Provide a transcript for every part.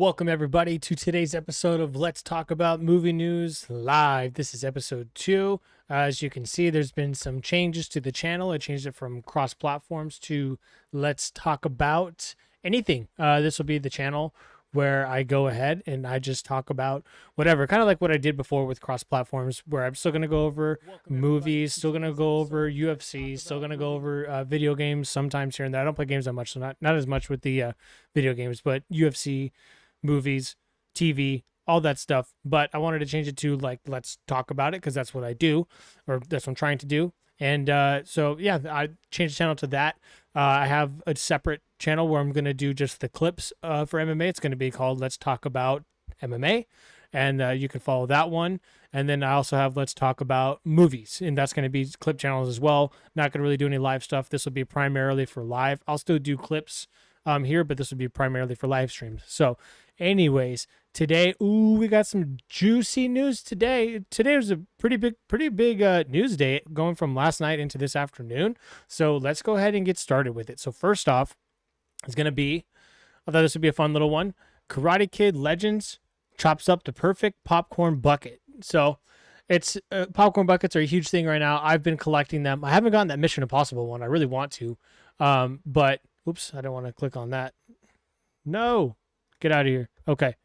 Welcome, everybody, to today's episode of Let's Talk About Movie News Live. This is episode 2. As you can see, there's been some changes to the channel. I changed it from cross platforms to Let's Talk About Anything. This will be the channel where I go ahead and I just talk about whatever, kind of like what I did before with cross platforms, where I'm still going to go over movies, still going to go over UFC, still going to go over video games sometimes here and there. I don't play games that much, so not as much with the video games, but UFC, movies, TV, all that stuff. But I wanted to change it to like, let's talk about it, because that's what I do, or that's what I'm trying to do. And so, yeah, I changed the channel to that. I have a separate channel where I'm going to do just the clips for MMA. It's going to be called Let's Talk About MMA. And you can follow that one. And then I also have Let's Talk About Movies. And that's going to be clip channels as well. Not going to really do any live stuff. This will be primarily for live. I'll still do clips here, but this would be primarily for live streams. So anyways, today, we got some juicy news today. Today was a pretty big news day going from last night into this afternoon. So let's go ahead and get started with it. So first off, it's going to be, I thought this would be a fun little one. Karate Kid Legends chops up the perfect popcorn bucket. So it's popcorn buckets are a huge thing right now. I've been collecting them. I haven't gotten that Mission Impossible one. I really want to. But oops, I don't want to click on that. No, get out of here. Okay.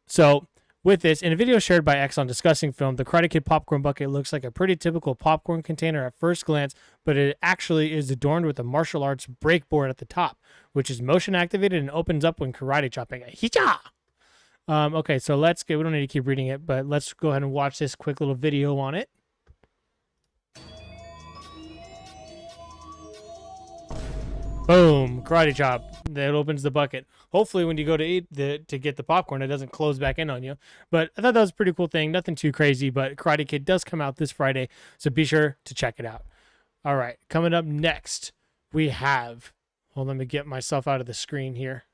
So with this, in a video shared by X on Discussing Film, the Karate Kid popcorn bucket looks like a pretty typical popcorn container at first glance, but it actually is adorned with a martial arts breakboard at the top, which is motion activated and opens up when karate chopping. Hicha! Okay, so we don't need to keep reading it, but let's go ahead and watch this quick little video on it. Boom, karate chop. That opens the bucket. Hopefully when you go to eat to get the popcorn, it doesn't close back in on you. But I thought that was a pretty cool thing. Nothing too crazy, but Karate Kid does come out this Friday, so be sure to check it out. All right, coming up next, we have, hold on, let me get myself out of the screen here.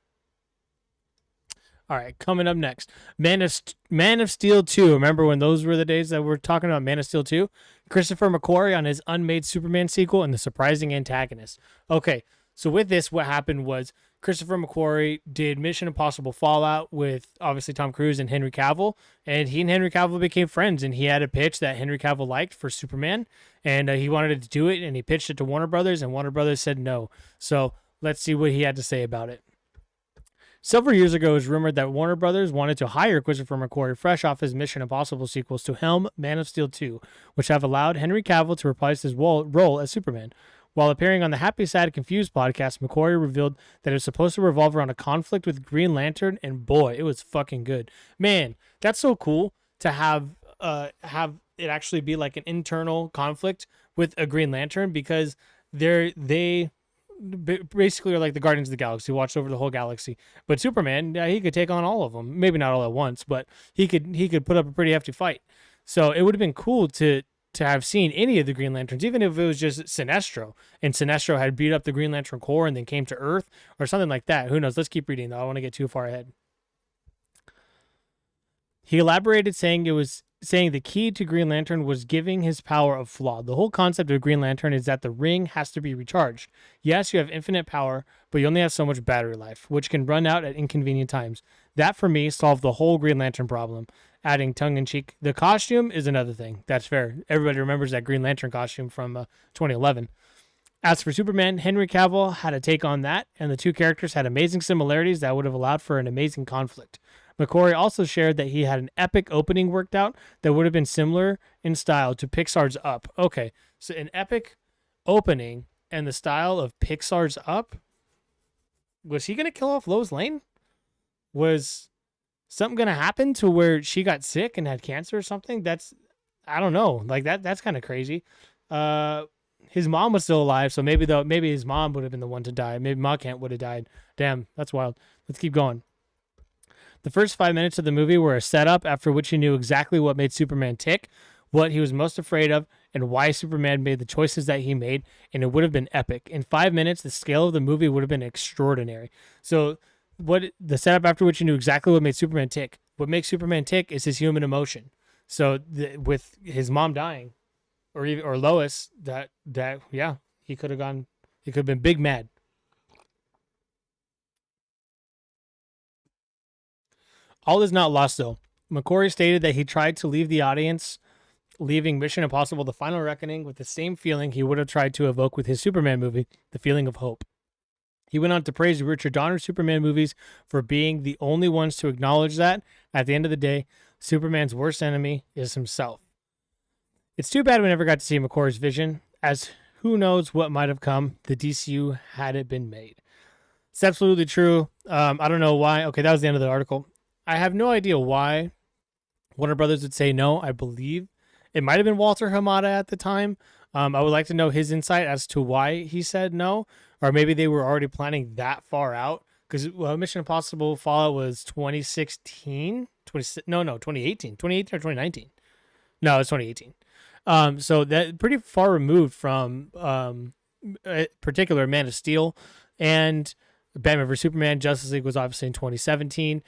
All right, coming up next, Man of Steel 2. Remember when those were the days that we're talking about Man of Steel 2? Christopher McQuarrie on his unmade Superman sequel and the surprising antagonist. Okay, so with this, what happened was Christopher McQuarrie did Mission Impossible Fallout with obviously Tom Cruise and Henry Cavill, and he and Henry Cavill became friends, and he had a pitch that Henry Cavill liked for Superman, and he wanted to do it, and he pitched it to Warner Brothers, and Warner Brothers said no. So let's see what he had to say about it. Several years ago, it was rumored that Warner Brothers wanted to hire Christopher McQuarrie fresh off his Mission Impossible sequels to helm Man of Steel 2, which have allowed Henry Cavill to reprise his role as Superman. While appearing on the Happy, Sad, Confused podcast, McQuarrie revealed that it was supposed to revolve around a conflict with Green Lantern, and boy, it was fucking good. Man, that's so cool to have it actually be like an internal conflict with a Green Lantern, because they basically are like the Guardians of the Galaxy, watched over the whole galaxy. But Superman, he could take on all of them. Maybe not all at once, but he could put up a pretty hefty fight. So it would have been cool to have seen any of the Green Lanterns, even if it was just Sinestro, and Sinestro had beat up the Green Lantern Corps and then came to Earth or something like that. Who knows? Let's keep reading, though. I don't want to get too far ahead. He elaborated, saying the key to Green Lantern was giving his power a flaw. The whole concept of Green Lantern is that the ring has to be recharged. Yes, you have infinite power, but you only have so much battery life, which can run out at inconvenient times. That, for me, solved the whole Green Lantern problem. Adding tongue-in-cheek, the costume is another thing. That's fair. Everybody remembers that Green Lantern costume from 2011. As for Superman, Henry Cavill had a take on that, and the two characters had amazing similarities that would have allowed for an amazing conflict. McQuarrie also shared that he had an epic opening worked out that would have been similar in style to Pixar's Up. Okay, so an epic opening and the style of Pixar's Up? Was he going to kill off Lois Lane? Was something going to happen to where she got sick and had cancer or something? I don't know. Like that's kind of crazy. His mom was still alive, so maybe his mom would have been the one to die. Maybe Ma Kent would have died. Damn, that's wild. Let's keep going. The first 5 minutes of the movie were a setup, after which you knew exactly what made Superman tick, what he was most afraid of, and why Superman made the choices that he made, and it would have been epic. In 5 minutes, the scale of the movie would have been extraordinary. So the setup after which you knew exactly what made Superman tick. What makes Superman tick is his human emotion. So with his mom dying, or Lois, yeah, he could have been big mad. All is not lost, though. McQuarrie stated that he tried to leave the audience, leaving Mission Impossible: The Final Reckoning with the same feeling he would have tried to evoke with his Superman movie, the feeling of hope. He went on to praise Richard Donner's Superman movies for being the only ones to acknowledge that, at the end of the day, Superman's worst enemy is himself. It's too bad we never got to see McQuarrie's vision, as who knows what might have come the DCU had it been made. It's absolutely true. I don't know why. Okay, that was the end of the article. I have no idea why Warner Brothers would say no. I believe it might have been Walter Hamada at the time. I would like to know his insight as to why he said no, or maybe they were already planning that far out. Because Mission Impossible Fallout was 2016, 2018, 2018 or 2019. No, it's 2018. So that pretty far removed from particular Man of Steel and Batman vs Superman. Justice League was obviously in 2017.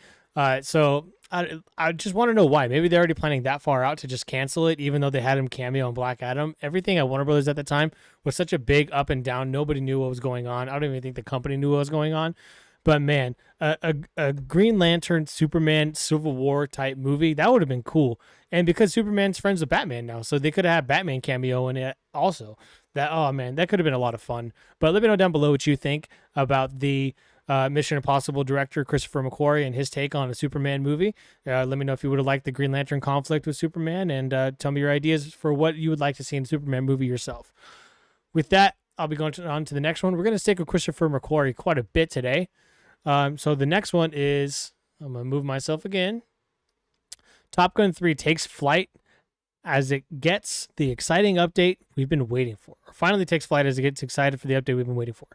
So I just want to know why. Maybe they're already planning that far out to just cancel it, even though they had him cameo on Black Adam. Everything at Warner Brothers at the time was such a big up and down. Nobody knew what was going on. I don't even think the company knew what was going on. But man, a Green Lantern, Superman, Civil War type movie, that would have been cool. And because Superman's friends with Batman now, so they could have had Batman cameo in it also. Oh man, that could have been a lot of fun. But let me know down below what you think about the Mission Impossible director Christopher McQuarrie and his take on a Superman movie. Let me know if you would have liked the Green Lantern conflict with Superman, and tell me your ideas for what you would like to see in the Superman movie yourself. With that, I'll be going on to the next one. We're going to stick with Christopher McQuarrie quite a bit today. So the next one is, I'm going to move myself again. Top Gun 3 takes flight as it gets the exciting update we've been waiting for. Or finally takes flight as it gets excited for the update we've been waiting for.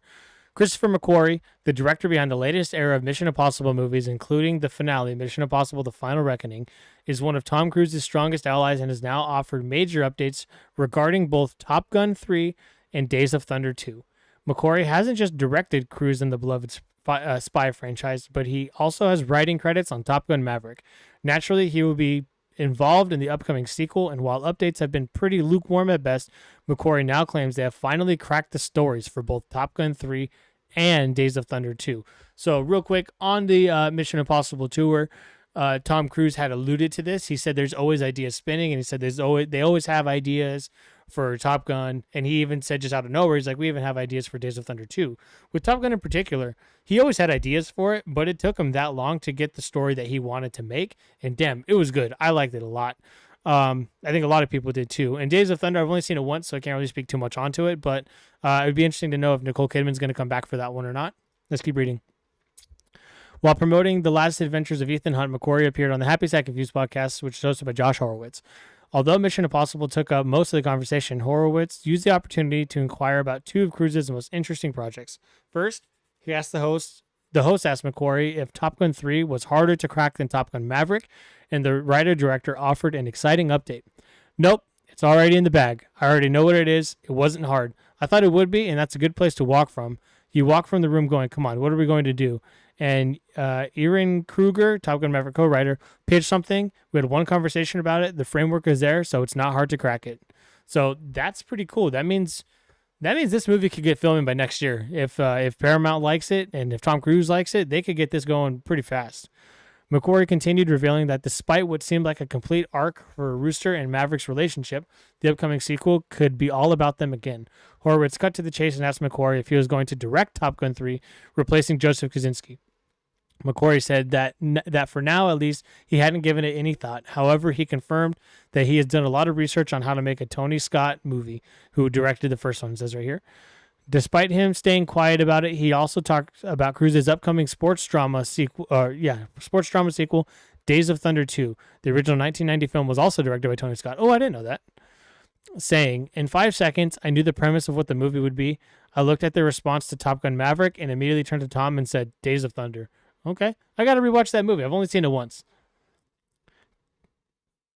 Christopher McQuarrie, the director behind the latest era of Mission Impossible movies, including the finale, Mission Impossible: The Final Reckoning, is one of Tom Cruise's strongest allies and has now offered major updates regarding both Top Gun 3 and Days of Thunder 2. McQuarrie hasn't just directed Cruise in the beloved spy franchise, but he also has writing credits on Top Gun Maverick. Naturally, he will be involved in the upcoming sequel, and while updates have been pretty lukewarm at best, McQuarrie now claims they have finally cracked the stories for both Top Gun 3 and Days of Thunder 2. So real quick, on the Mission Impossible tour, Tom Cruise had alluded to this. He said there's always ideas spinning, and he said they always have ideas for Top Gun, and he even said just out of nowhere, he's like, we even have ideas for Days of Thunder 2. With Top Gun in particular, he always had ideas for it, but it took him that long to get the story that he wanted to make, and damn, it was good. I liked it a lot. I think a lot of people did too. And Days of Thunder, I've only seen it once, so I can't really speak too much onto it, but it would be interesting to know if Nicole Kidman's going to come back for that one or not. Let's keep reading. While promoting The Last Adventures of Ethan Hunt, McQuarrie appeared on the Happy Sack Confused podcast, which is hosted by Josh Horowitz. Although Mission Impossible took up most of the conversation, Horowitz used the opportunity to inquire about two of Cruise's most interesting projects. First, he asked the host asked McQuarrie if Top Gun 3 was harder to crack than Top Gun Maverick, and the writer-director offered an exciting update. Nope, it's already in the bag. I already know what it is. It wasn't hard. I thought it would be, and that's a good place to walk from. You walk from the room going, come on, what are we going to do? And Erin Kruger, Top Gun Maverick co-writer, pitched something. We had one conversation about it. The framework is there, so it's not hard to crack it. So that's pretty cool. That means this movie could get filming by next year. If Paramount likes it and if Tom Cruise likes it, they could get this going pretty fast. McQuarrie continued, revealing that despite what seemed like a complete arc for Rooster and Maverick's relationship, the upcoming sequel could be all about them again. Horowitz cut to the chase and asked McQuarrie if he was going to direct Top Gun 3, replacing Joseph Kosinski. McQuarrie said that for now, at least, he hadn't given it any thought. However, he confirmed that he has done a lot of research on how to make a Tony Scott movie, who directed the first one, it says right here. Despite him staying quiet about it, he also talked about Cruise's upcoming sports drama sequel, Days of Thunder 2. The original 1990 film was also directed by Tony Scott. Oh, I didn't know that. Saying, in 5 seconds, I knew the premise of what the movie would be. I looked at their response to Top Gun Maverick and immediately turned to Tom and said, Days of Thunder. Okay, I got to rewatch that movie. I've only seen it once.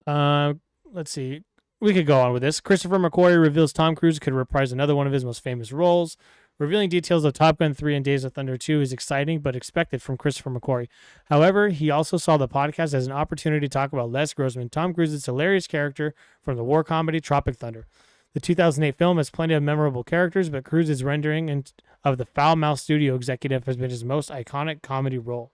Let's see. We could go on with this. Christopher McQuarrie reveals Tom Cruise could reprise another one of his most famous roles. Revealing details of Top Gun 3 and Days of Thunder 2 is exciting but expected from Christopher McQuarrie. However, he also saw the podcast as an opportunity to talk about Les Grossman, Tom Cruise's hilarious character from the war comedy Tropic Thunder. The 2008 film has plenty of memorable characters, but Cruise's rendering of the foul-mouthed studio executive has been his most iconic comedy role.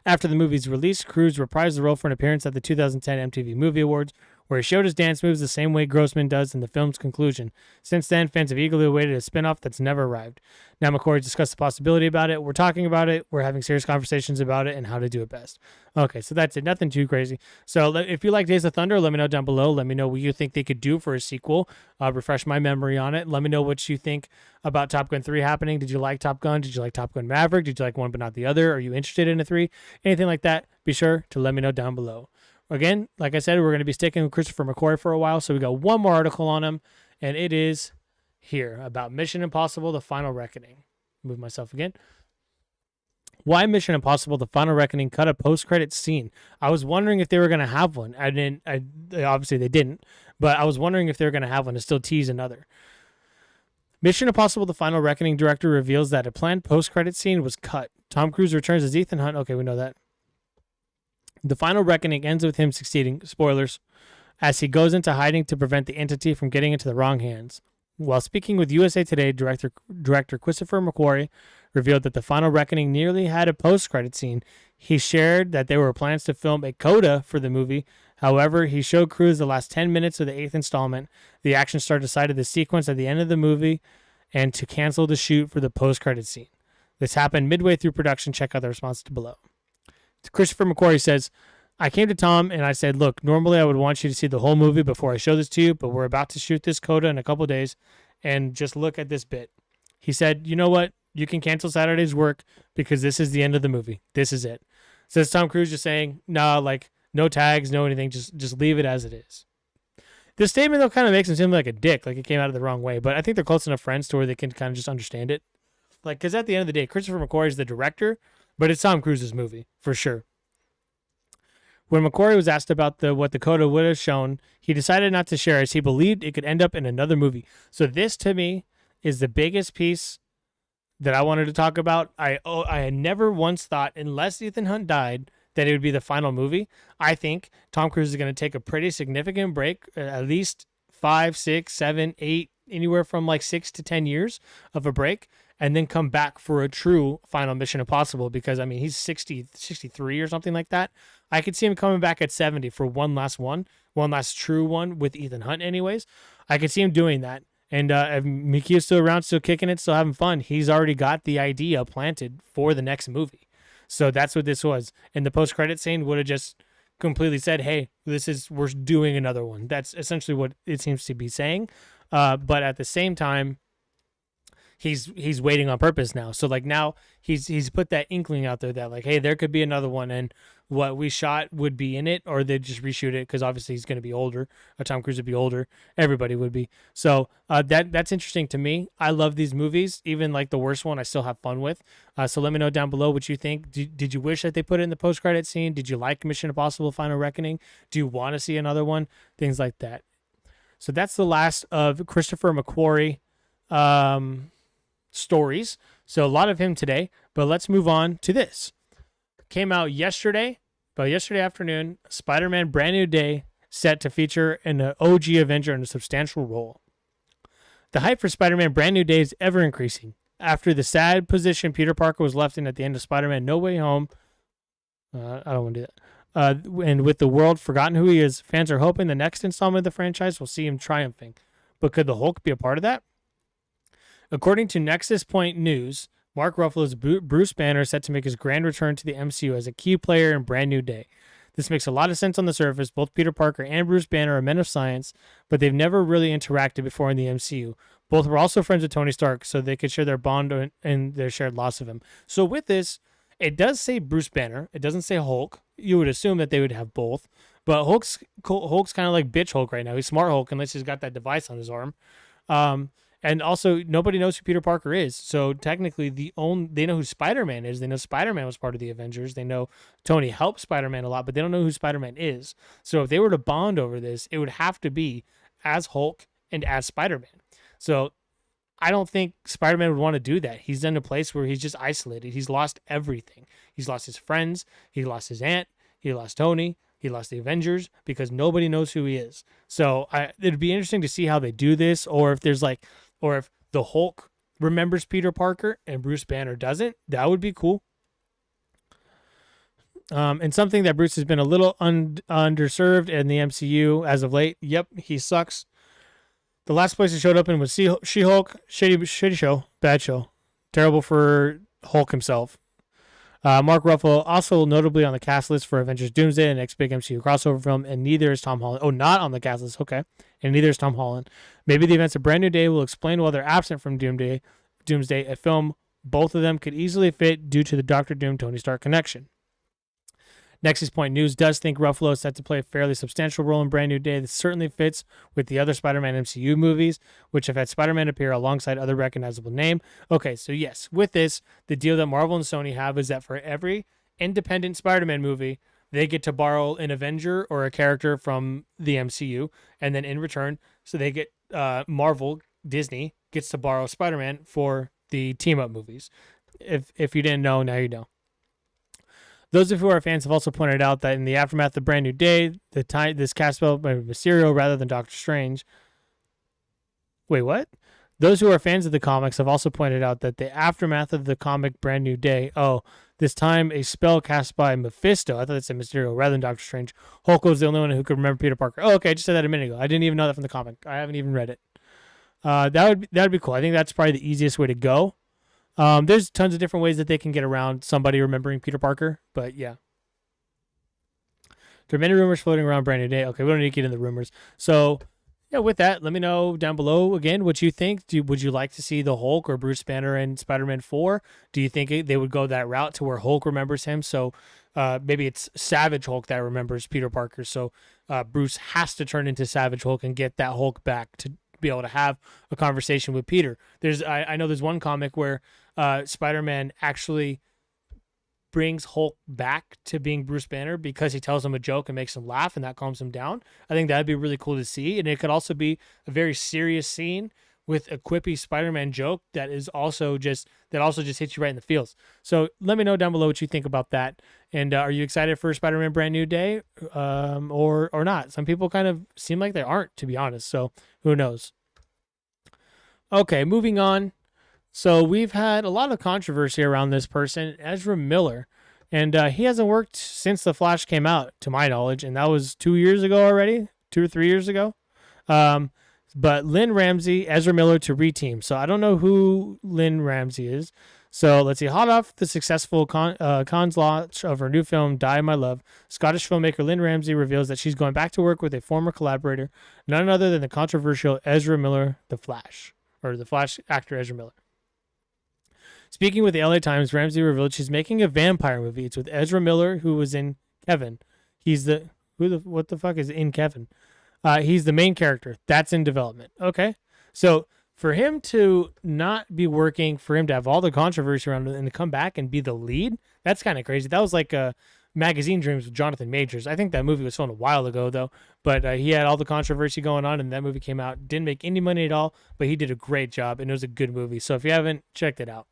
After the movie's release, Cruise reprised the role for an appearance at the 2010 MTV Movie Awards, where he showed his dance moves the same way Grossman does in the film's conclusion. Since then, fans have eagerly awaited a spin-off that's never arrived. Now McQuarrie discussed the possibility about it. We're talking about it. We're having serious conversations about it and how to do it best. Okay, so that's it. Nothing too crazy. So if you like Days of Thunder, let me know down below. Let me know what you think they could do for a sequel. Refresh my memory on it. Let me know what you think about Top Gun 3 happening. Did you like Top Gun? Did you like Top Gun Maverick? Did you like one but not the other? Are you interested in a 3? Anything like that, be sure to let me know down below. Again, like I said, we're going to be sticking with Christopher McQuarrie for a while, so we got one more article on him, and it is here about Mission Impossible: The Final Reckoning. Move myself again. Why Mission Impossible: The Final Reckoning cut a post-credit scene? I was wondering if they were going to have one. Obviously they didn't, but I was wondering if they were going to have one to still tease another. Mission Impossible: The Final Reckoning director reveals that a planned post-credit scene was cut. Tom Cruise returns as Ethan Hunt. Okay, we know that. The Final Reckoning ends with him succeeding, spoilers, as he goes into hiding to prevent the entity from getting into the wrong hands. While speaking with USA Today, director Christopher McQuarrie revealed that The Final Reckoning nearly had a post-credit scene. He shared that there were plans to film a coda for the movie. However, he showed Cruise the last 10 minutes of the 8th installment. The action star decided the sequence at the end of the movie and to cancel the shoot for the post-credit scene. This happened midway through production. Check out the response below. Christopher McQuarrie says, I came to Tom and I said, look, normally I would want you to see the whole movie before I show this to you, but we're about to shoot this coda in a couple of days, and just look at this bit. He said, you know what? You can cancel Saturday's work because this is the end of the movie. This is it. Says Tom Cruise just saying, no, like no tags, no anything, just leave it as it is. This statement, though, kind of makes him seem like a dick, like it came out of the wrong way, but I think they're close enough friends to where they can kind of just understand it. Like, because at the end of the day, Christopher McQuarrie is the director, but it's Tom Cruise's movie, for sure. When McQuarrie was asked about what the coda would have shown, he decided not to share as he believed it could end up in another movie. So this, to me, is the biggest piece that I wanted to talk about. I had never once thought, unless Ethan Hunt died, that it would be the final movie. I think Tom Cruise is going to take a pretty significant break, at least 5, 6, 7, 8, anywhere from like 6 to 10 years of a break, and then come back for a true final Mission Impossible, because, I mean, he's 63 or something like that. I could see him coming back at 70 for one last true one with Ethan Hunt anyways. I could see him doing that. And if Mickey is still around, still kicking it, still having fun, he's already got the idea planted for the next movie. So that's what this was. And the post-credit scene would have just completely said, hey, we're doing another one. That's essentially what it seems to be saying. But at the same time, he's waiting on purpose now. So like now he's put that inkling out there that like, hey, there could be another one, and what we shot would be in it, or they'd just reshoot it because obviously he's going to be older. Tom Cruise would be older. Everybody would be. So that's interesting to me. I love these movies. Even like the worst one, I still have fun with. So let me know down below what you think. Did you wish that they put it in the post-credit scene? Did you like Mission Impossible: Final Reckoning? Do you want to see another one? Things like that. So that's the last of Christopher McQuarrie stories. So a lot of him today, but let's move on to this. Came out yesterday afternoon, Spider-Man Brand New Day, set to feature an OG Avenger in a substantial role. The hype for Spider-Man Brand New Day is ever increasing. After the sad position Peter Parker was left in at the end of Spider-Man No Way Home, I don't want to do that. And with the world forgotten who he is, fans are hoping the next installment of the franchise will see him triumphing. But could the Hulk be a part of that? According to Nexus Point News, Mark Ruffalo's Bruce Banner is set to make his grand return to the MCU as a key player in Brand New Day. This makes a lot of sense on the surface. Both Peter Parker and Bruce Banner are men of science, but they've never really interacted before in the MCU. Both were also friends with Tony Stark, so they could share their bond and their shared loss of him. So with this, it does say Bruce Banner. It doesn't say Hulk. You would assume that they would have both. But Hulk's kind of like bitch Hulk right now. He's smart Hulk unless he's got that device on his arm. And also, nobody knows who Peter Parker is. So technically, they know who Spider-Man is. They know Spider-Man was part of the Avengers. They know Tony helped Spider-Man a lot, but they don't know who Spider-Man is. So if they were to bond over this, it would have to be as Hulk and as Spider-Man. So I don't think Spider-Man would want to do that. He's in a place where he's just isolated. He's lost everything. He's lost his friends. He lost his aunt. He lost Tony. He lost the Avengers because nobody knows who he is. So it'd be interesting to see how they do this, or if the Hulk remembers Peter Parker and Bruce Banner doesn't. That would be cool. And something that Bruce has been a little underserved in the MCU as of late. Yep, he sucks. The last place he showed up in was She-Hulk. Shitty show. Bad show. Terrible for Hulk himself. Mark Ruffalo also notably on the cast list for Avengers Doomsday, the next big MCU crossover film, and neither is Tom Holland. Oh, not on the cast list. Okay. And neither is Tom Holland. Maybe the events of Brand New Day will explain why they're absent from Doomsday, a film both of them could easily fit due to the Doctor Doom Tony Stark connection. Nexus Point News does think Ruffalo is set to play a fairly substantial role in Brand New Day. This certainly fits with the other Spider-Man MCU movies, which have had Spider-Man appear alongside other recognizable names. Okay, so yes, with this, the deal that Marvel and Sony have is that for every independent Spider-Man movie, they get to borrow an Avenger or a character from the MCU, and then in return, so they get Disney gets to borrow Spider-Man for the team-up movies. If you didn't know, now you know. Those of you who are fans have also pointed out that in the aftermath of Brand New Day, this cast spelled by Mysterio rather than Doctor Strange. Wait, what? Those who are fans of the comics have also pointed out that the aftermath of the comic Brand New Day, this time a spell cast by Mephisto. I thought it said Mysterio rather than Doctor Strange. Hulk was the only one who could remember Peter Parker. Oh, okay, I just said that a minute ago. I didn't even know that from the comic. I haven't even read it. That would be cool. I think that's probably the easiest way to go. There's tons of different ways that they can get around somebody remembering Peter Parker, but yeah. There are many rumors floating around Brand New Day. Okay, we don't need to get into the rumors. So, yeah, with that, let me know down below again what you think. Would you like to see the Hulk or Bruce Banner in Spider-Man 4? Do you think they would go that route to where Hulk remembers him? So maybe it's Savage Hulk that remembers Peter Parker. So Bruce has to turn into Savage Hulk and get that Hulk back to be able to have a conversation with Peter. I know there's one comic where Spider-Man actually brings Hulk back to being Bruce Banner because he tells him a joke and makes him laugh, and that calms him down. I think that'd be really cool to see, and it could also be a very serious scene with a quippy Spider-Man joke that also just hits you right in the feels. So let me know down below what you think about that, and are you excited for Spider-Man Brand New Day, or not? Some people kind of seem like they aren't, to be honest. So who knows? Okay, moving on. So we've had a lot of controversy around this person, Ezra Miller, and he hasn't worked since The Flash came out, to my knowledge, and that was 2 years ago already, 2 or 3 years ago. But Lynn Ramsey, Ezra Miller to reteam. So I don't know who Lynn Ramsey is. So let's see. Hot off the successful Cannes launch of her new film, Die My Love, Scottish filmmaker Lynn Ramsey reveals that she's going back to work with a former collaborator, none other than the controversial Ezra Miller, The Flash actor Ezra Miller. Speaking with the LA Times, Ramsey revealed she's making a vampire movie. It's with Ezra Miller, who was in Kevin. What the fuck is in Kevin? He's the main character. That's in development. Okay. So for him to not be working, for him to have all the controversy around it and to come back and be the lead, that's kind of crazy. That was like Magazine Dreams with Jonathan Majors. I think that movie was filmed a while ago, though. But he had all the controversy going on, and that movie came out. Didn't make any money at all, but he did a great job, and it was a good movie. So if you haven't, checked it out.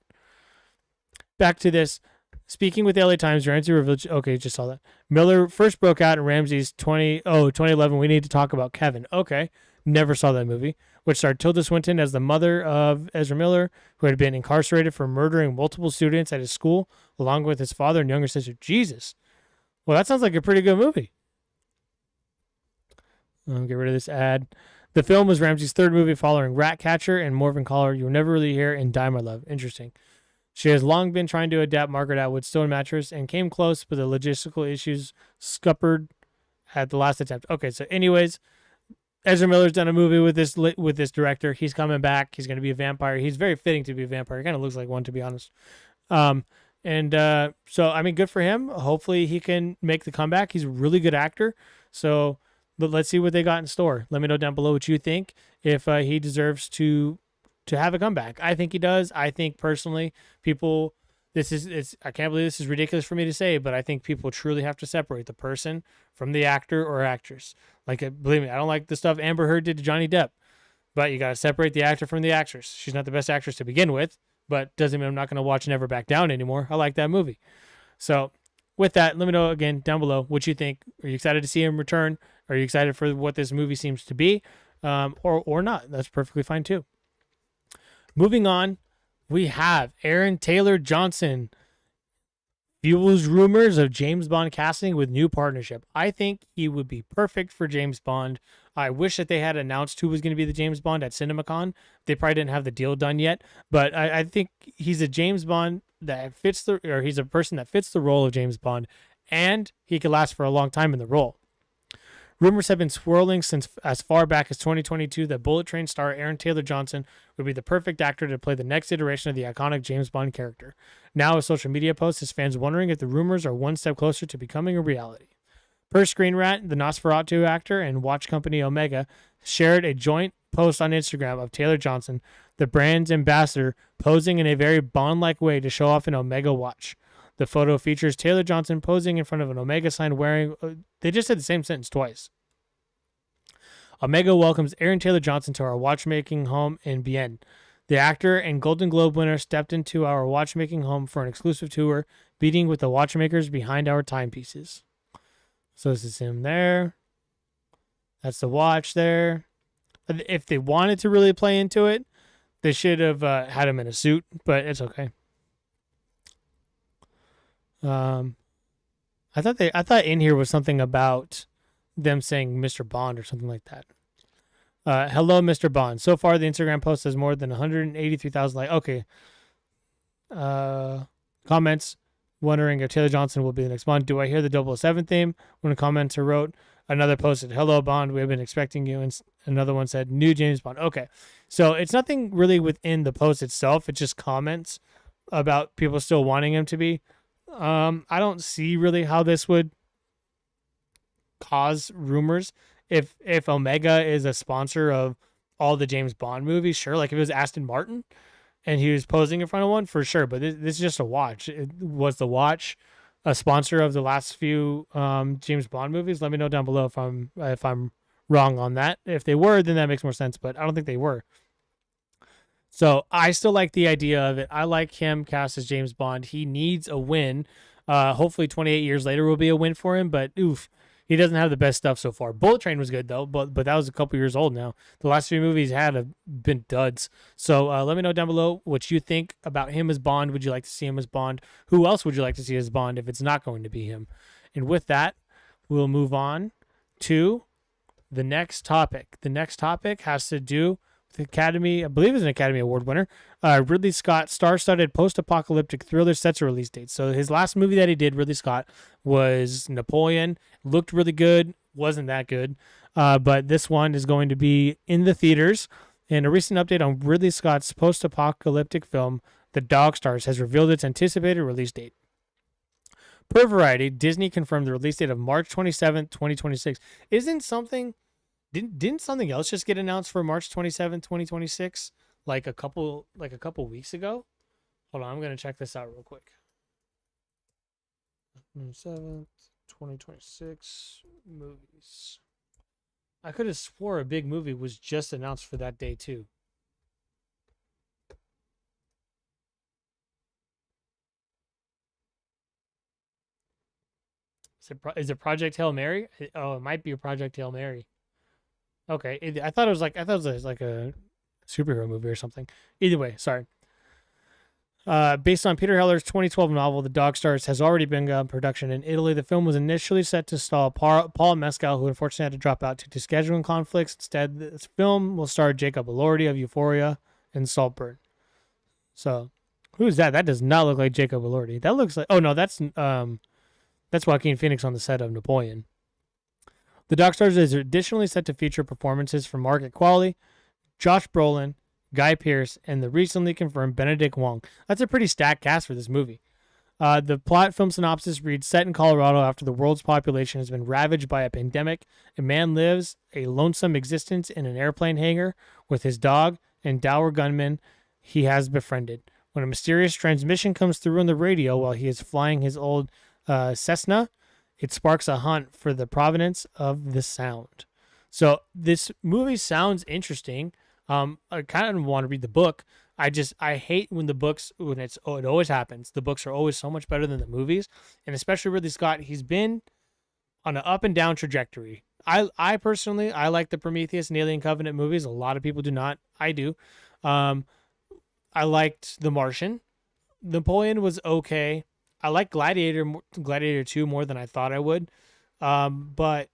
Back to this. Speaking with the LA Times, Ramsey revealed... Okay, just saw that. Miller first broke out in Ramsey's 2011, We Need to Talk About Kevin. Okay, never saw that movie. Which starred Tilda Swinton as the mother of Ezra Miller, who had been incarcerated for murdering multiple students at his school, along with his father and younger sister. Jesus. Well, that sounds like a pretty good movie. I'll get rid of this ad. The film was Ramsey's third movie following Ratcatcher and Morven Caller, You'll Never Really Hear, and Die My Love. Interesting. She has long been trying to adapt Margaret Atwood's Stone Mattress and came close, but the logistical issues scuppered at the last attempt. Okay, so anyways, Ezra Miller's done a movie with this director. He's coming back. He's going to be a vampire. He's very fitting to be a vampire. He kind of looks like one, to be honest. So, I mean, good for him. Hopefully he can make the comeback. He's a really good actor. So let's see what they got in store. Let me know down below what you think, if he deserves to have a comeback. I think he does. I think personally, I can't believe this is ridiculous for me to say, but I think people truly have to separate the person from the actor or actress. Like, believe me, I don't like the stuff Amber Heard did to Johnny Depp, but you got to separate the actor from the actress. She's not the best actress to begin with, but doesn't mean I'm not going to watch Never Back Down anymore. I like that movie. So with that, let me know again down below what you think. Are you excited to see him return? Are you excited for what this movie seems to be? Or not? That's perfectly fine too. Moving on, we have Aaron Taylor Johnson fuels rumors of James Bond casting with new partnership. I think he would be perfect for James Bond. I wish that they had announced who was going to be the James Bond at CinemaCon. They probably didn't have the deal done yet, but I think he's a James Bond that fits he's a person that fits the role of James Bond, and he could last for a long time in the role. Rumors have been swirling since as far back as 2022 that Bullet Train star Aaron Taylor Johnson would be the perfect actor to play the next iteration of the iconic James Bond character. Now, a social media post has fans wondering if the rumors are one step closer to becoming a reality. Per Screen Rant, the Nosferatu actor and watch company Omega shared a joint post on Instagram of Taylor Johnson, the brand's ambassador, posing in a very Bond-like way to show off an Omega watch. The photo features Taylor Johnson posing in front of an Omega sign wearing... They just said the same sentence twice. Omega welcomes Aaron Taylor Johnson to our watchmaking home in Bienne. The actor and Golden Globe winner stepped into our watchmaking home for an exclusive tour, meeting with the watchmakers behind our timepieces. So this is him there. That's the watch there. If they wanted to really play into it, they should have had him in a suit, but it's okay. I thought in here was something about them saying Mr. Bond or something like that. Hello, Mr. Bond. So far, the Instagram post has more than 183,000 likes. Okay. Comments wondering if Taylor Johnson will be the next Bond. Do I hear the 007 theme? One commenter wrote, another posted, hello, Bond. We have been expecting you. And another one said, new James Bond. Okay. So it's nothing really within the post itself. It's just comments about people still wanting him to be. I don't see really how this would cause rumors. If Omega is a sponsor of all the James Bond movies, sure. Like if it was Aston Martin and he was posing in front of one, for sure. But this is just a watch. Was the watch a sponsor of the last few James Bond movies? Let me know down below if I'm wrong on that. If they were, then that makes more sense. But I don't think they were. So I still like the idea of it. I like him cast as James Bond. He needs a win. Hopefully 28 years later will be a win for him, but oof, he doesn't have the best stuff so far. Bullet Train was good though, but that was a couple years old now. The last few movies have been duds. So let me know down below what you think about him as Bond. Would you like to see him as Bond? Who else would you like to see as Bond if it's not going to be him? And with that, we'll move on to the next topic. The next topic has to do the Academy, I believe is an Academy Award winner. Ridley Scott, star-studded post-apocalyptic thriller sets a release date. So his last movie that he did, Ridley Scott, was Napoleon. Looked really good. Wasn't that good. But this one is going to be in the theaters. And a recent update on Ridley Scott's post-apocalyptic film, The Dog Stars, has revealed its anticipated release date. Per Variety, Disney confirmed the release date of March 27th, 2026. Didn't something else just get announced for March 27th, 2026? Like a couple weeks ago? Hold on, I'm going to check this out real quick. 7th, 2026 movies. I could have swore a big movie was just announced for that day too. Is it Project Hail Mary? Oh, it might be a Project Hail Mary. Okay, I thought it was like a superhero movie or something. Either way, sorry. Based on Peter Heller's 2012 novel, The Dog Stars has already begun production in Italy. The film was initially set to star Paul Mescal, who unfortunately had to drop out due to scheduling conflicts. Instead, this film will star Jacob Elordi of Euphoria and Saltburn. So, who's that? That does not look like Jacob Elordi. That looks like... Oh, no, that's Joaquin Phoenix on the set of Napoleon. The Dog Stars is additionally set to feature performances from Margaret Qualley, Josh Brolin, Guy Pearce, and the recently confirmed Benedict Wong. That's a pretty stacked cast for this movie. The plot film synopsis reads, set in Colorado after the world's population has been ravaged by a pandemic, a man lives a lonesome existence in an airplane hangar with his dog and dour gunman he has befriended. When a mysterious transmission comes through on the radio while he is flying his old Cessna, it sparks a hunt for the provenance of the sound. So this movie sounds interesting. I kind of want to read the book. I hate when it always happens. The books are always so much better than the movies. And especially Ridley Scott, he's been on an up and down trajectory. I personally, I like the Prometheus and Alien Covenant movies. A lot of people do not. I do. I liked The Martian. Napoleon was okay. I like Gladiator 2 more than I thought I would. But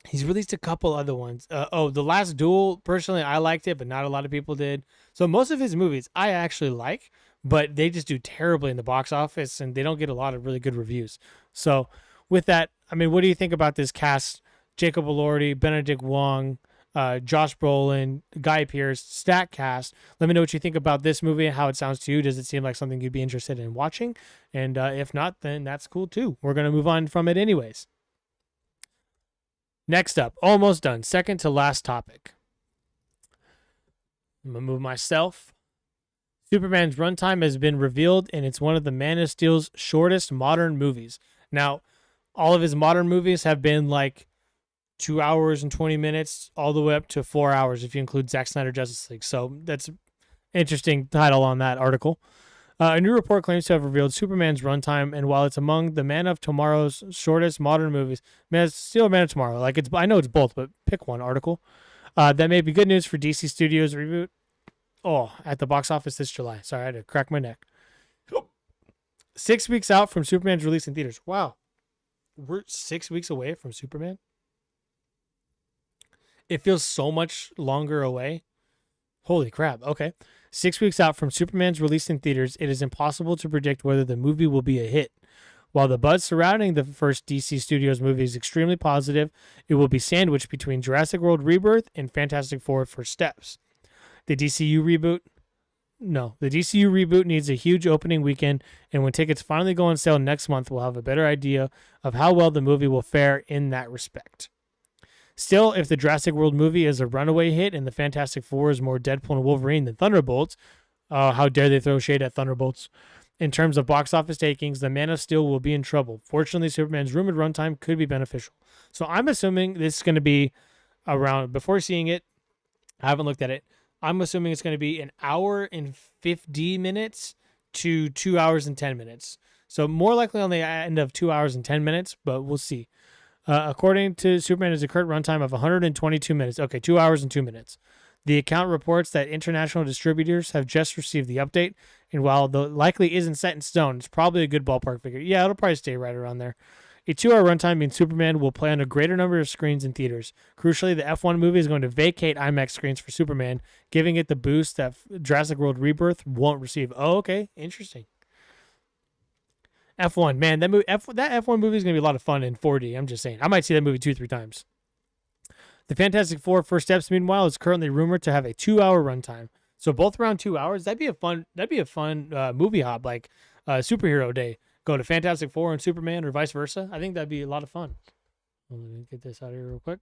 he's released a couple other ones. The Last Duel, personally, I liked it, but not a lot of people did. So most of his movies I actually like, but they just do terribly in the box office and they don't get a lot of really good reviews. So with that, I mean, what do you think about this cast? Jacob Elordi, Benedict Wong, Josh Brolin, Guy Pearce, stack cast. Let me know what you think about this movie and how it sounds to you. Does it seem like something you'd be interested in watching? And if not, then that's cool too. We're going to move on from it anyways. Next up, almost done. Second to last topic. I'm going to move myself. Superman's runtime has been revealed, and it's one of the Man of Steel's shortest modern movies. Now, all of his modern movies have been like 2 hours and 20 minutes, all the way up to 4 hours if you include Zack Snyder Justice League. So that's an interesting title on that article. A new report claims to have revealed Superman's runtime, and while it's among the Man of Tomorrow's shortest modern movies, Man of Steel or Man of Tomorrow, I know it's both, but pick one article. That may be good news for DC Studios reboot. Oh, at the box office this July. Sorry, I had to crack my neck. 6 weeks out from Superman's release in theaters. Wow. We're 6 weeks away from Superman? It feels so much longer away. Holy crap. Okay. 6 weeks out from Superman's release in theaters, it is impossible to predict whether the movie will be a hit. While the buzz surrounding the first DC Studios movie is extremely positive, it will be sandwiched between Jurassic World Rebirth and Fantastic Four First Steps. The DCU reboot? No. The DCU reboot needs a huge opening weekend, and when tickets finally go on sale next month, we'll have a better idea of how well the movie will fare in that respect. Still, if the Jurassic World movie is a runaway hit and the Fantastic Four is more Deadpool and Wolverine than Thunderbolts, how dare they throw shade at Thunderbolts? In terms of box office takings, the Man of Steel will be in trouble. Fortunately, Superman's rumored runtime could be beneficial. So I'm assuming this is going to be around, before seeing it, I haven't looked at it, I'm assuming it's going to be an hour and 50 minutes to 2 hours and 10 minutes. So more likely on the end of 2 hours and 10 minutes, but we'll see. According to Superman, is a current runtime of 122 minutes. Okay, 2 hours and 2 minutes. The account reports that international distributors have just received the update, and while the likely isn't set in stone, it's probably a good ballpark figure. Yeah, it'll probably stay right around there. A 2 hour runtime means Superman will play on a greater number of screens in theaters. Crucially, the F1 movie is going to vacate IMAX screens for Superman, giving it the boost that Jurassic World Rebirth won't receive. Oh, okay. Interesting. F1, man, that F1 movie is going to be a lot of fun in 4D. I'm just saying. I might see that movie 2-3 times. The Fantastic Four First Steps, meanwhile, is currently rumored to have a 2 hour runtime. So both around 2 hours. That'd be a fun movie hop, like Superhero Day. Go to Fantastic Four and Superman, or vice versa. I think that'd be a lot of fun. Let me get this out of here real quick.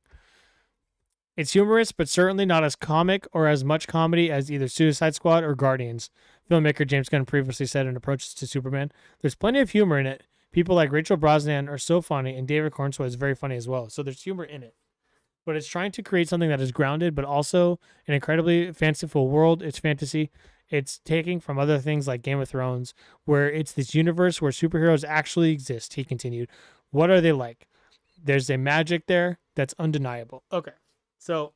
It's humorous, but certainly not as comic or as much comedy as either Suicide Squad or Guardians. Filmmaker James Gunn previously said in Approaches to Superman, "There's plenty of humor in it. People like Rachel Brosnahan are so funny, and David Cornswell is very funny as well." So there's humor in it. But it's trying to create something that is grounded, but also an incredibly fanciful world. It's fantasy. It's taking from other things like Game of Thrones, where it's this universe where superheroes actually exist, he continued. What are they like? There's a magic there that's undeniable. Okay. So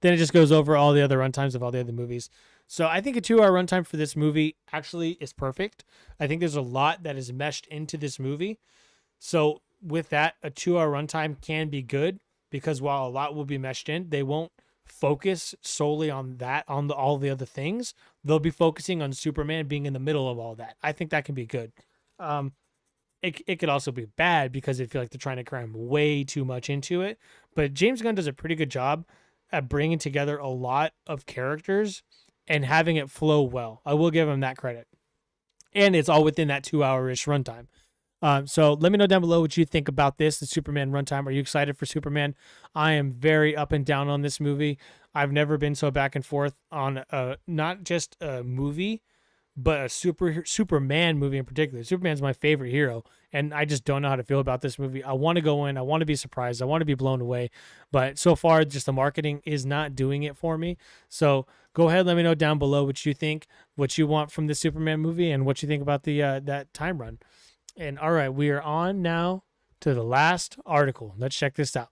then it just goes over all the other runtimes of all the other movies. So I think a 2 hour runtime for this movie actually is perfect. I think there's a lot that is meshed into this movie. So with that, a 2 hour runtime can be good because while a lot will be meshed in, they won't focus solely on that, on all the other things. They'll be focusing on Superman being in the middle of all that. I think that can be good. It could also be bad because I feel like they're trying to cram way too much into it. But James Gunn does a pretty good job at bringing together a lot of characters and having it flow well. I will give him that credit. And it's all within that 2 hour-ish runtime. So let me know down below what you think about this, the Superman runtime. Are you excited for Superman? I am very up and down on this movie. I've never been so back and forth on not just a movie, but a Superman movie in particular. Superman's my favorite hero, and I just don't know how to feel about this movie. I want to go in. I want to be surprised. I want to be blown away. But so far, just the marketing is not doing it for me. So go ahead, let me know down below what you think, what you want from the Superman movie, and what you think about the that time run. And all right, we are on now to the last article. Let's check this out.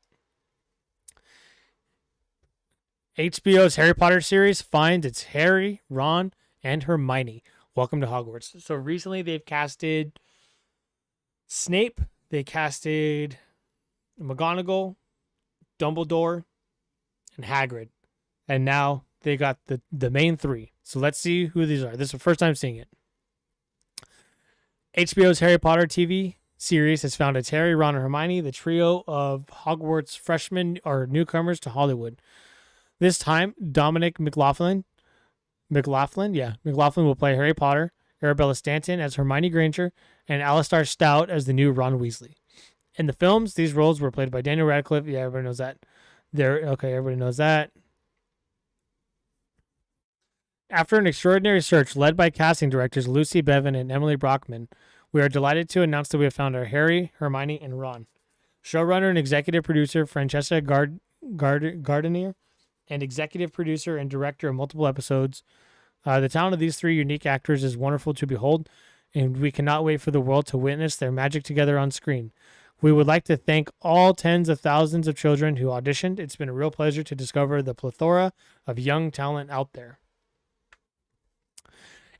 HBO's Harry Potter series finds its Harry, Ron, and Hermione. Welcome to Hogwarts. So recently they've casted Snape, they casted McGonagall, Dumbledore, and Hagrid. And now they got the main three. So let's see who these are. This is the first time seeing it. HBO's Harry Potter TV series has found it's Harry, Ron, and Hermione, the trio of Hogwarts freshmen or newcomers to Hollywood. This time, Dominic McLaughlin will play Harry Potter, Arabella Stanton as Hermione Granger, and Alistair Stout as the new Ron Weasley. In the films, these roles were played by Daniel Radcliffe. Yeah, everybody knows that. Everybody knows that. After an extraordinary search led by casting directors Lucy Bevan and Emily Brockman, we are delighted to announce that we have found our Harry, Hermione, and Ron. Showrunner and executive producer Francesca Gardenier, and executive producer and director of multiple episodes. The talent of these three unique actors is wonderful to behold, and we cannot wait for the world to witness their magic together on screen. We would like to thank all tens of thousands of children who auditioned. It's been a real pleasure to discover the plethora of young talent out there.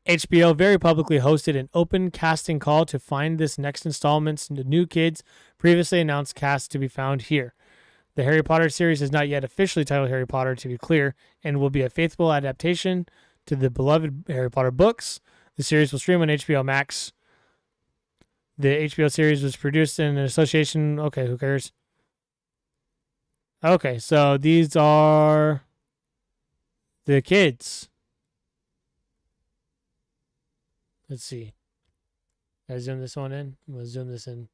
HBO very publicly hosted an open casting call to find this next installment's new kids, previously announced cast to be found here. The Harry Potter series is not yet officially titled Harry Potter, to be clear, and will be a faithful adaptation to the beloved Harry Potter books. The series will stream on HBO Max. The HBO series was produced in an association. Okay, who cares? Okay, so these are the kids. Let's see. I zoom this one in. I'm going to zoom this in.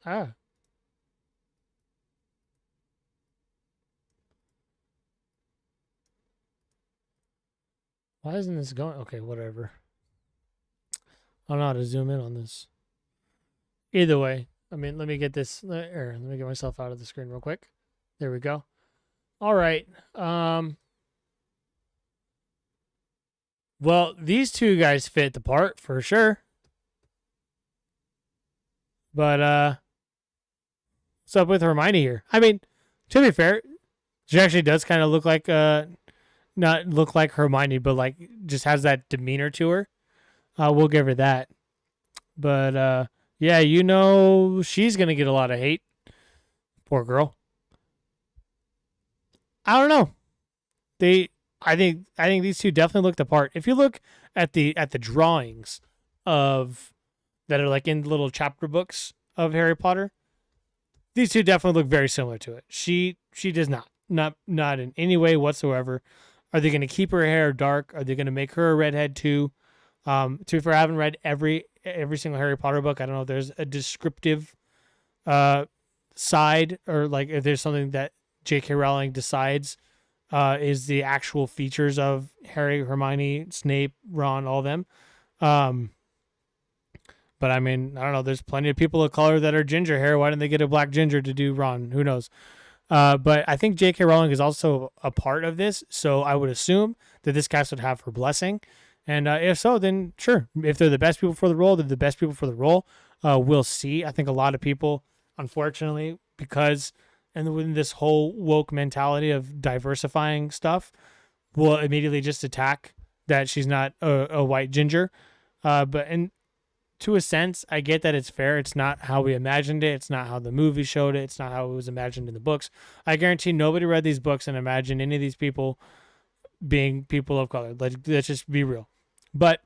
Ah. Why isn't this going? Okay, whatever. I don't know how to zoom in on this. Either way, I mean, let me get this. Let me get myself out of the screen real quick. There we go. All right. Well, these two guys fit the part for sure. But what's up with Hermione here? I mean, to be fair, she actually does kind of look like not look like Hermione, but like just has that demeanor to her. We'll give her that. But yeah, you know she's gonna get a lot of hate. Poor girl. I don't know. I think these two definitely look the part. If you look at the drawings of that are like in little chapter books of Harry Potter, these two definitely look very similar to it. She does not in any way whatsoever. Are they going to keep her hair dark? Are they going to make her a redhead too? To be fair, I haven't read every single Harry Potter book. I don't know if there's a descriptive side or like if there's something that J.K. Rowling decides is the actual features of Harry, Hermione, Snape, Ron, all of them. But I mean, I don't know. There's plenty of people of color that are ginger hair. Why didn't they get a black ginger to do Ron? Who knows? But I think J.K. Rowling is also a part of this, so I would assume that this cast would have her blessing. And if so, then sure. If they're the best people for the role, they're the best people for the role. We'll see. I think a lot of people, unfortunately, because and with this whole woke mentality of diversifying stuff, will immediately just attack that she's not a white ginger. But to a sense, I get that it's fair. It's not how we imagined it. It's not how the movie showed it. It's not how it was imagined in the books. I guarantee nobody read these books and imagined any of these people being people of color. Let's just be real. But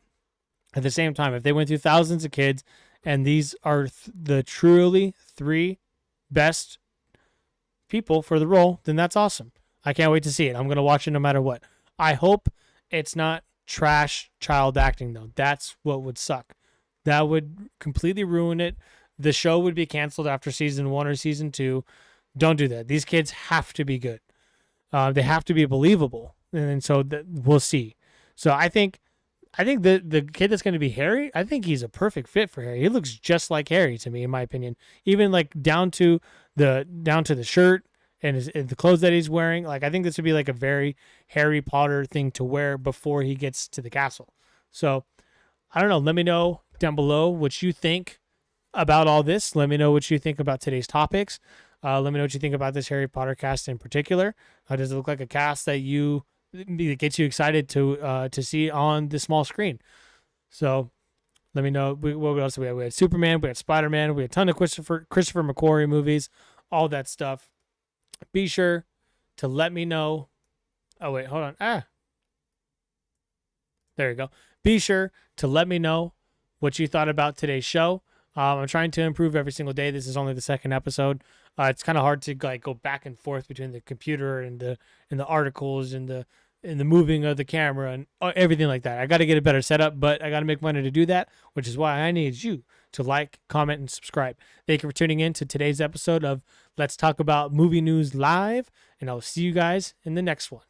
at the same time, if they went through thousands of kids and these are the truly three best people for the role, then that's awesome. I can't wait to see it. I'm going to watch it no matter what. I hope it's not trash child acting, though. That's what would suck. That would completely ruin it. The show would be canceled after season 1 or season 2. Don't do that. These kids have to be good. They have to be believable. And so we'll see. So I think the kid that's going to be Harry, I think he's a perfect fit for Harry. He looks just like Harry to me, in my opinion. Even like down to the shirt and the clothes that he's wearing. Like I think this would be like a very Harry Potter thing to wear before he gets to the castle. So I don't know. Let me know down below what you think about all this. Let me know what you think about today's topics. Let me know what you think about this Harry Potter cast in particular. Does it look like a cast that gets you excited to see on the small screen? So let me know. What else do we have? We had Superman, we had Spider-Man, we had a ton of Christopher McQuarrie movies, all that stuff. Be sure to let me know. Oh, wait, hold on. There you go. Be sure to let me know what you thought about today's show. I'm trying to improve every single day. This is only the second episode. It's kind of hard to like go back and forth between the computer and the articles and the moving of the camera and everything like that. I got to get a better setup, but I got to make money to do that, which is why I need you to like, comment, and subscribe. Thank you for tuning in to today's episode of Let's Talk About Movie News Live, and I'll see you guys in the next one.